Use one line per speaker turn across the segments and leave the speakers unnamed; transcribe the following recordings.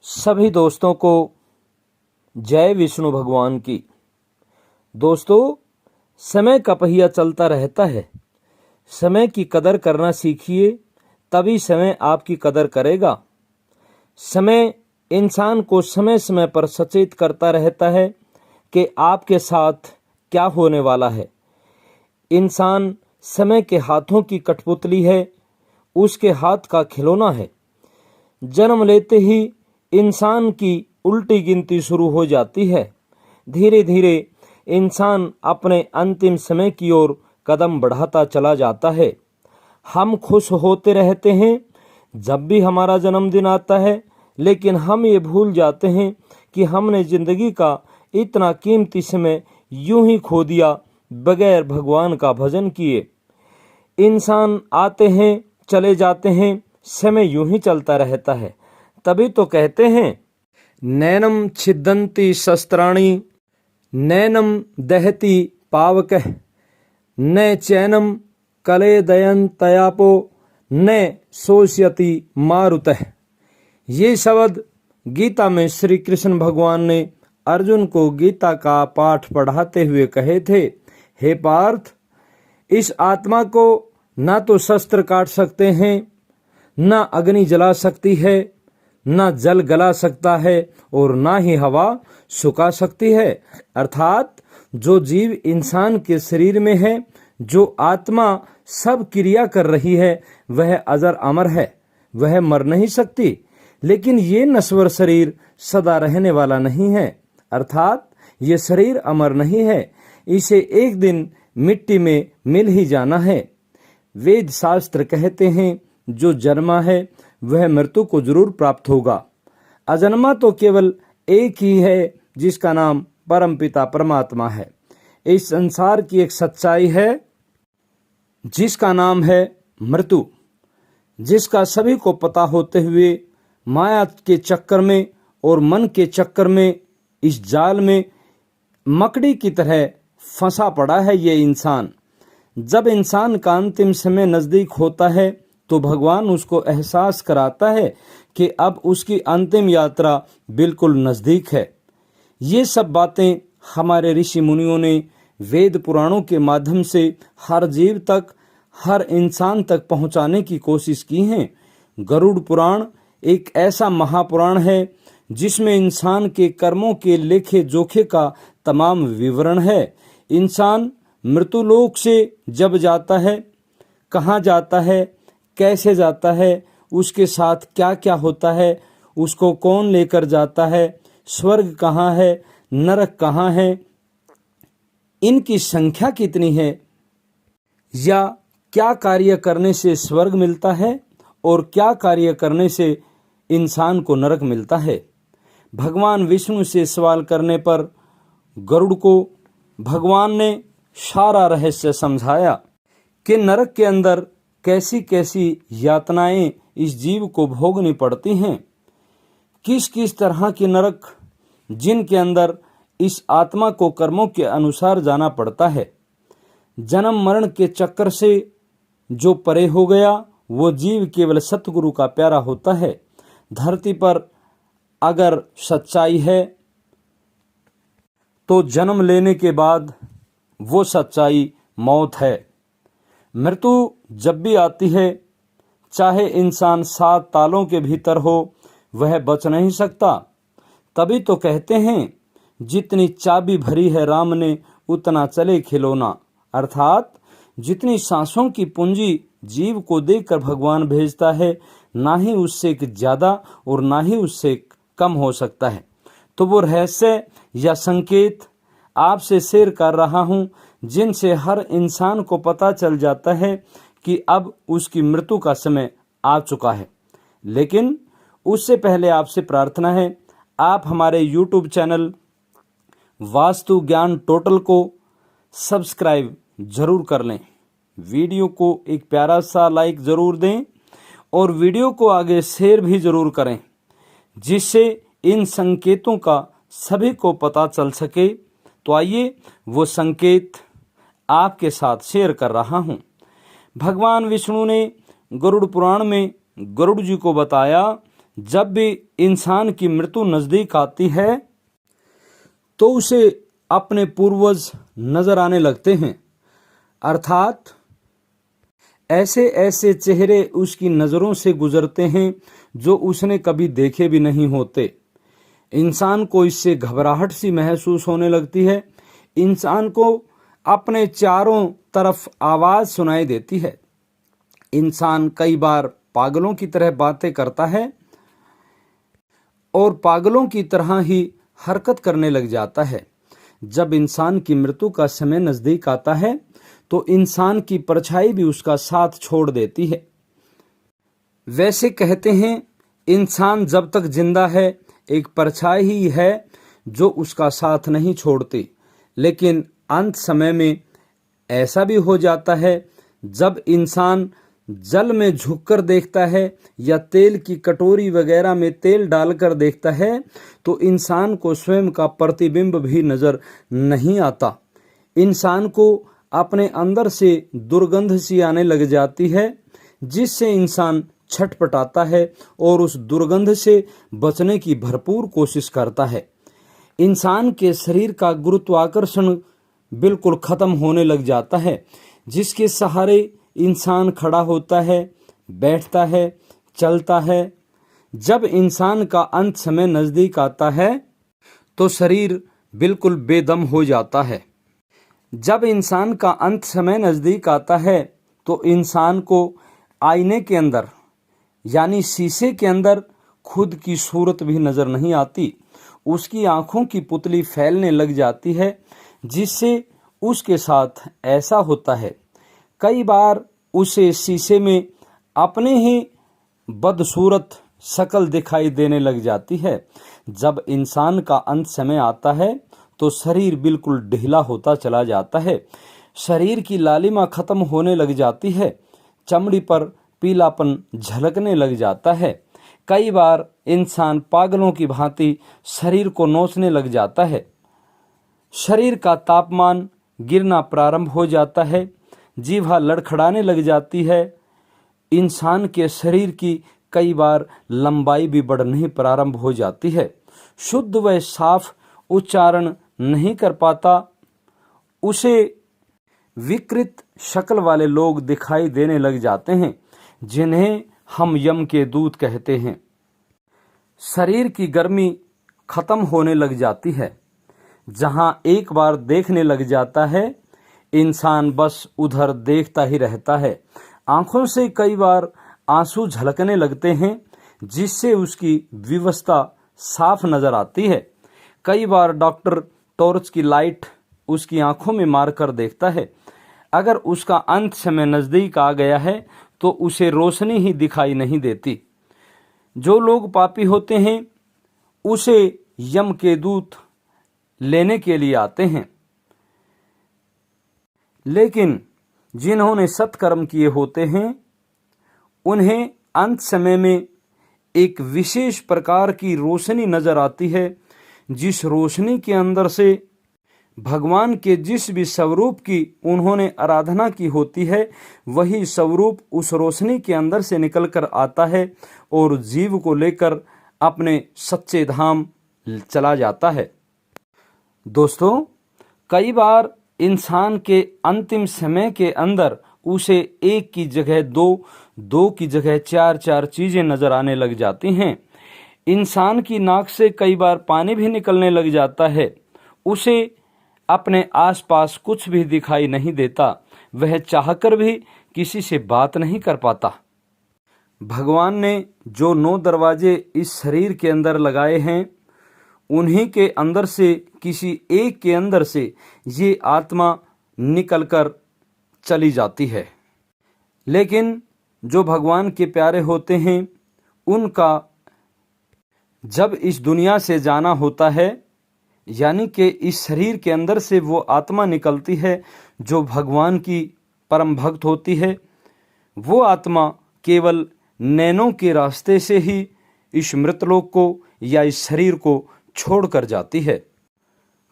सभी दोस्तों को जय विष्णु भगवान की। दोस्तों, समय का पहिया चलता रहता है। समय की कदर करना सीखिए, तभी समय आपकी कदर करेगा। समय इंसान को समय समय पर सचेत करता रहता है कि आपके साथ क्या होने वाला है। इंसान समय के हाथों की कठपुतली है, उसके हाथ का खिलौना है। जन्म लेते ही इंसान की उल्टी गिनती शुरू हो जाती है। धीरे धीरे इंसान अपने अंतिम समय की ओर कदम बढ़ाता चला जाता है। हम खुश होते रहते हैं जब भी हमारा जन्मदिन आता है, लेकिन हम ये भूल जाते हैं कि हमने जिंदगी का इतना कीमती समय यूं ही खो दिया बगैर भगवान का भजन किए। इंसान आते हैं, चले जाते हैं, समय यूं ही चलता रहता है। तभी तो कहते हैं, नैनम छिदन्ति शस्त्राणि नैनम दहति पावकः न चैनम कलेदयन्तयापो न शोष्यति मारुतः। ये शब्द गीता में श्री कृष्ण भगवान ने अर्जुन को गीता का पाठ पढ़ाते हुए कहे थे। हे पार्थ, इस आत्मा को ना तो शस्त्र काट सकते हैं, ना अग्नि जला सकती है, ना जल गला सकता है और ना ही हवा सुखा सकती है। अर्थात जो जीव इंसान के शरीर में है, जो आत्मा सब क्रिया कर रही है, वह अजर अमर है, वह मर नहीं सकती। लेकिन ये नश्वर शरीर सदा रहने वाला नहीं है, अर्थात ये शरीर अमर नहीं है, इसे एक दिन मिट्टी में मिल ही जाना है। वेद शास्त्र कहते हैं, जो जन्मा है वह मृत्यु को जरूर प्राप्त होगा। अजन्मा तो केवल एक ही है, जिसका नाम परमपिता परमात्मा है। इस संसार की एक सच्चाई है जिसका नाम है मृत्यु, जिसका सभी को पता होते हुए माया के चक्कर में और मन के चक्कर में, इस जाल में मकड़ी की तरह फंसा पड़ा है ये इंसान। जब इंसान का अंतिम समय नजदीक होता है तो भगवान उसको एहसास कराता है कि अब उसकी अंतिम यात्रा बिल्कुल नजदीक है। ये सब बातें हमारे ऋषि मुनियों ने वेद पुराणों के माध्यम से हर जीव तक, हर इंसान तक पहुंचाने की कोशिश की हैं। गरुड़ पुराण एक ऐसा महापुराण है जिसमें इंसान के कर्मों के लेखे जोखे का तमाम विवरण है। इंसान मृत्युलोक से जब जाता है, कहाँ जाता है, कैसे जाता है, उसके साथ क्या क्या होता है, उसको कौन लेकर जाता है, स्वर्ग कहाँ है, नरक कहाँ है, इनकी संख्या कितनी है, या क्या कार्य करने से स्वर्ग मिलता है और क्या कार्य करने से इंसान को नरक मिलता है। भगवान विष्णु से सवाल करने पर गरुड़ को भगवान ने सारा रहस्य समझाया कि नरक के अंदर कैसी कैसी यातनाएं इस जीव को भोगनी पड़ती हैं, किस किस तरह के नरक, जिनके अंदर इस आत्मा को कर्मों के अनुसार जाना पड़ता है। जन्म मरण के चक्कर से जो परे हो गया, वो जीव केवल सतगुरु का प्यारा होता है। धरती पर अगर सच्चाई है तो जन्म लेने के बाद वो सच्चाई मौत है। मृत्यु जब भी आती है, चाहे इंसान 7 तालों के भीतर हो, वह बच नहीं सकता। तभी तो कहते हैं, जितनी चाबी भरी है राम ने, उतना चले खिलौना। अर्थात जितनी सांसों की पूंजी जीव को देकर भगवान भेजता है, ना ही उससे ज्यादा और ना ही उससे कम हो सकता है। तो वो रहस्य या संकेत आपसे शेयर कर रहा हूं, जिनसे हर इंसान को पता चल जाता है कि अब उसकी मृत्यु का समय आ चुका है। लेकिन उससे पहले आपसे प्रार्थना है, आप हमारे YouTube चैनल वास्तु ज्ञान टोटल को सब्सक्राइब जरूर कर लें। वीडियो को एक प्यारा सा लाइक जरूर दें और वीडियो को आगे शेयर भी जरूर करें, जिससे इन संकेतों का सभी को पता चल सके। तो आइए वो संकेत आपके साथ शेयर कर रहा हूं। भगवान विष्णु ने गरुड़ पुराण में गरुड़ जी को बताया जब भी इंसान की मृत्यु नजदीक आती है तो उसे अपने पूर्वज नजर आने लगते हैं, अर्थात ऐसे ऐसे चेहरे उसकी नजरों से गुजरते हैं जो उसने कभी देखे भी नहीं होते। इंसान को इससे घबराहट सी महसूस होने लगती है। इंसान को अपने चारों तरफ आवाज सुनाई देती है। इंसान कई बार पागलों की तरह बातें करता है और पागलों की तरह ही हरकत करने लग जाता है। जब इंसान की मृत्यु का समय नजदीक आता है तो इंसान की परछाई भी उसका साथ छोड़ देती है। वैसे कहते हैं, इंसान जब तक जिंदा है एक परछाई ही है जो उसका साथ नहीं छोड़ती, लेकिन अंत समय में ऐसा भी हो जाता है जब इंसान जल में झुककर देखता है या तेल की कटोरी वगैरह में तेल डालकर देखता है तो इंसान को स्वयं का प्रतिबिंब भी नजर नहीं आता। इंसान को अपने अंदर से दुर्गंध सी आने लग जाती है, जिससे इंसान छटपटाता है और उस दुर्गंध से बचने की भरपूर कोशिश करता है। इंसान के शरीर का गुरुत्वाकर्षण बिल्कुल खत्म होने लग जाता है, जिसके सहारे इंसान खड़ा होता है, बैठता है, चलता है। जब इंसान का अंत समय नजदीक आता है तो शरीर बिल्कुल बेदम हो जाता है। जब इंसान का अंत समय नजदीक आता है तो इंसान को आईने के अंदर यानी शीशे के अंदर खुद की सूरत भी नजर नहीं आती। उसकी आंखों की पुतली फैलने लग जाती है, जिससे उसके साथ ऐसा होता है। कई बार उसे शीशे में अपने ही बदसूरत शक्ल दिखाई देने लग जाती है। जब इंसान का अंत समय आता है तो शरीर बिल्कुल ढीला होता चला जाता है। शरीर की लालिमा खत्म होने लग जाती है। चमड़ी पर पीलापन झलकने लग जाता है। कई बार इंसान पागलों की भांति शरीर को नोचने लग जाता है। शरीर का तापमान गिरना प्रारंभ हो जाता है। जीवा लड़खड़ाने लग जाती है। इंसान के शरीर की कई बार लंबाई भी बढ़नी प्रारंभ हो जाती है। शुद्ध व साफ उच्चारण नहीं कर पाता। उसे विकृत शक्ल वाले लोग दिखाई देने लग जाते हैं, जिन्हें हम यम के दूत कहते हैं। शरीर की गर्मी खत्म होने लग जाती है। जहां एक बार देखने लग जाता है, इंसान बस उधर देखता ही रहता है। आंखों से कई बार आंसू झलकने लगते हैं, जिससे उसकी विवशता साफ नजर आती है। कई बार डॉक्टर टॉर्च की लाइट उसकी आंखों में मारकर देखता है। अगर उसका अंत समय नजदीक आ गया है तो उसे रोशनी ही दिखाई नहीं देती। जो लोग पापी होते हैं उसे यम के दूत लेने के लिए आते हैं, लेकिन जिन्होंने सत्कर्म किए होते हैं उन्हें अंत समय में एक विशेष प्रकार की रोशनी नजर आती है, जिस रोशनी के अंदर से भगवान के जिस भी स्वरूप की उन्होंने आराधना की होती है, वही स्वरूप उस रोशनी के अंदर से निकलकर आता है और जीव को लेकर अपने सच्चे धाम चला जाता है। दोस्तों, कई बार इंसान के अंतिम समय के अंदर उसे एक की जगह दो की जगह चार चीजें नजर आने लग जाती हैं। इंसान की नाक से कई बार पानी भी निकलने लग जाता है। उसे अपने आसपास कुछ भी दिखाई नहीं देता। वह चाहकर भी किसी से बात नहीं कर पाता। भगवान ने जो 9 दरवाजे इस शरीर के अंदर लगाए हैं, उन्हीं के अंदर से किसी एक के अंदर से ये आत्मा निकलकर चली जाती है। लेकिन जो भगवान के प्यारे होते हैं, उनका जब इस दुनिया से जाना होता है, यानी कि इस शरीर के अंदर से वो आत्मा निकलती है जो भगवान की परम भक्त होती है, वो आत्मा केवल नैनों के रास्ते से ही इस मृतलोक को या इस शरीर को छोड़कर जाती है।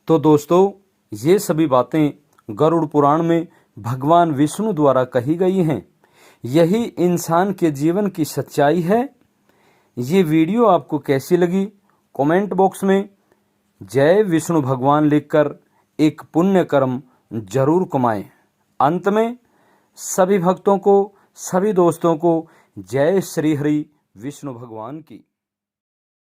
तो दोस्तों, ये सभी बातें गरुड़ पुराण में भगवान विष्णु द्वारा कही गई हैं। यही इंसान के जीवन की सच्चाई है। ये वीडियो आपको कैसी लगी कमेंट बॉक्स में जय विष्णु भगवान लिखकर एक पुण्य कर्म जरूर कमाएं। अंत में सभी भक्तों को, सभी दोस्तों को जय श्री हरि विष्णु भगवान की।